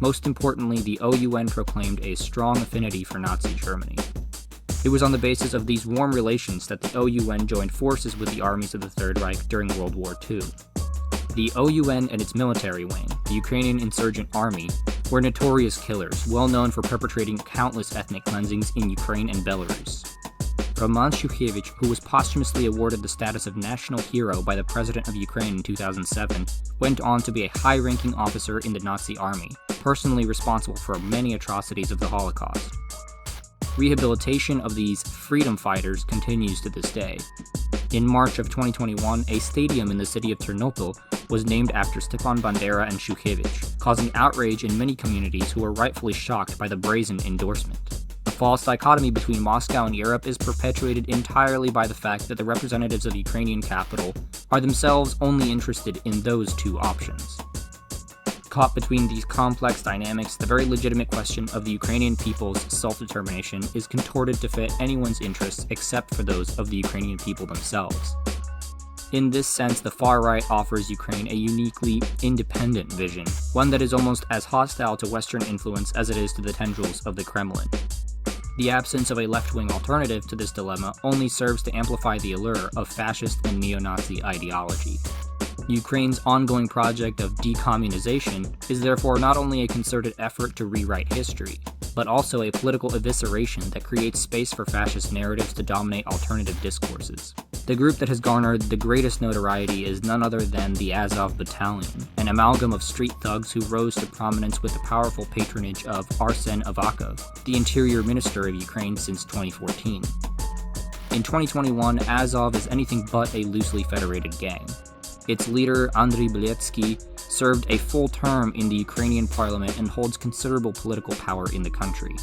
Most importantly, the OUN proclaimed a strong affinity for Nazi Germany. It was on the basis of these warm relations that the OUN joined forces with the armies of the Third Reich during World War II. The OUN and its military wing, the Ukrainian Insurgent Army, were notorious killers, well known for perpetrating countless ethnic cleansings in Ukraine and Belarus. Roman Shukhevych, who was posthumously awarded the status of national hero by the President of Ukraine in 2007, went on to be a high-ranking officer in the Nazi army, personally responsible for many atrocities of the Holocaust. Rehabilitation of these freedom fighters continues to this day. In March of 2021, a stadium in the city of Ternopil was named after Stepan Bandera and Shukhevych, causing outrage in many communities who were rightfully shocked by the brazen endorsement. The false dichotomy between Moscow and Europe is perpetuated entirely by the fact that the representatives of the Ukrainian capital are themselves only interested in those two options. Caught between these complex dynamics, the very legitimate question of the Ukrainian people's self-determination is contorted to fit anyone's interests except for those of the Ukrainian people themselves. In this sense, the far right offers Ukraine a uniquely independent vision, one that is almost as hostile to Western influence as it is to the tendrils of the Kremlin. The absence of a left-wing alternative to this dilemma only serves to amplify the allure of fascist and neo-Nazi ideology. Ukraine's ongoing project of decommunization is therefore not only a concerted effort to rewrite history, but also a political evisceration that creates space for fascist narratives to dominate alternative discourses. The group that has garnered the greatest notoriety is none other than the Azov Battalion, an amalgam of street thugs who rose to prominence with the powerful patronage of Arsen Avakov, the Interior Minister of Ukraine since 2014. In 2021, Azov is anything but a loosely federated gang. Its leader, Andriy Beletsky, served a full term in the Ukrainian parliament and holds considerable political power in the country.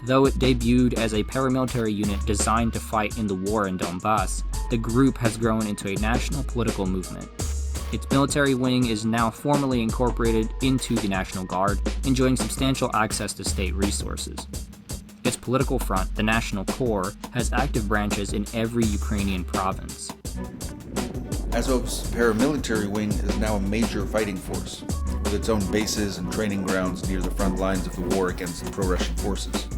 Though it debuted as a paramilitary unit designed to fight in the war in Donbass, the group has grown into a national political movement. Its military wing is now formally incorporated into the National Guard, enjoying substantial access to state resources. Its political front, the National Corps, has active branches in every Ukrainian province. Azov's paramilitary wing is now a major fighting force, with its own bases and training grounds near the front lines of the war against the pro-Russian forces.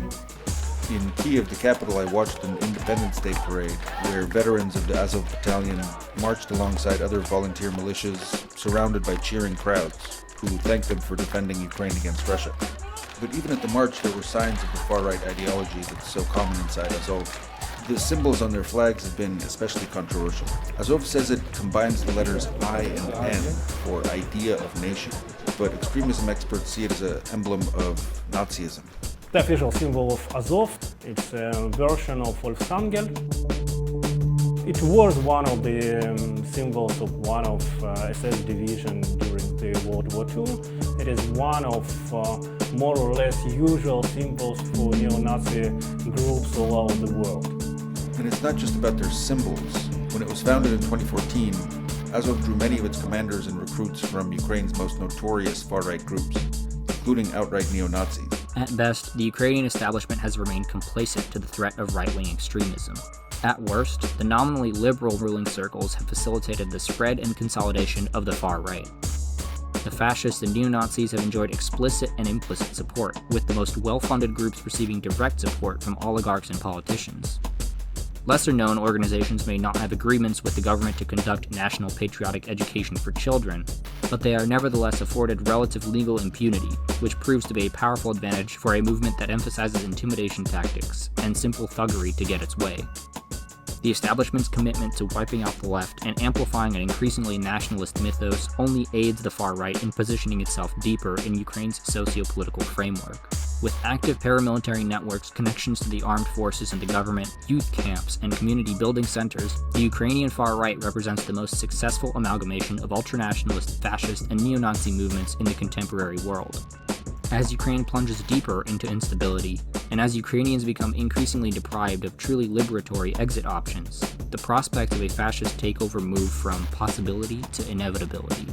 In Kiev, the capital, I watched an Independence Day parade where veterans of the Azov Battalion marched alongside other volunteer militias, surrounded by cheering crowds, who thanked them for defending Ukraine against Russia. But even at the march, there were signs of the far-right ideology that's so common inside Azov. The symbols on their flags have been especially controversial. Azov says it combines the letters I and N for idea of nation, but extremism experts see it as an emblem of Nazism. The official symbol of Azov, it's a version of Volksangel. It was one of the symbols of one of SS division during the World War II. It is one of more or less usual symbols for neo-Nazi groups all over the world. And it's not just about their symbols. When it was founded in 2014, Azov drew many of its commanders and recruits from Ukraine's most notorious far-right groups, including outright neo-Nazis. At best, the Ukrainian establishment has remained complacent to the threat of right-wing extremism. At worst, the nominally liberal ruling circles have facilitated the spread and consolidation of the far right. The fascists and neo-Nazis have enjoyed explicit and implicit support, with the most well-funded groups receiving direct support from oligarchs and politicians. Lesser-known organizations may not have agreements with the government to conduct national patriotic education for children, but they are nevertheless afforded relative legal impunity, which proves to be a powerful advantage for a movement that emphasizes intimidation tactics and simple thuggery to get its way. The establishment's commitment to wiping out the left and amplifying an increasingly nationalist mythos only aids the far right in positioning itself deeper in Ukraine's socio-political framework. With active paramilitary networks, connections to the armed forces and the government, youth camps, and community building centers, the Ukrainian far right represents the most successful amalgamation of ultranationalist, fascist, and neo-Nazi movements in the contemporary world. As Ukraine plunges deeper into instability, and as Ukrainians become increasingly deprived of truly liberatory exit options, the prospect of a fascist takeover move from possibility to inevitability.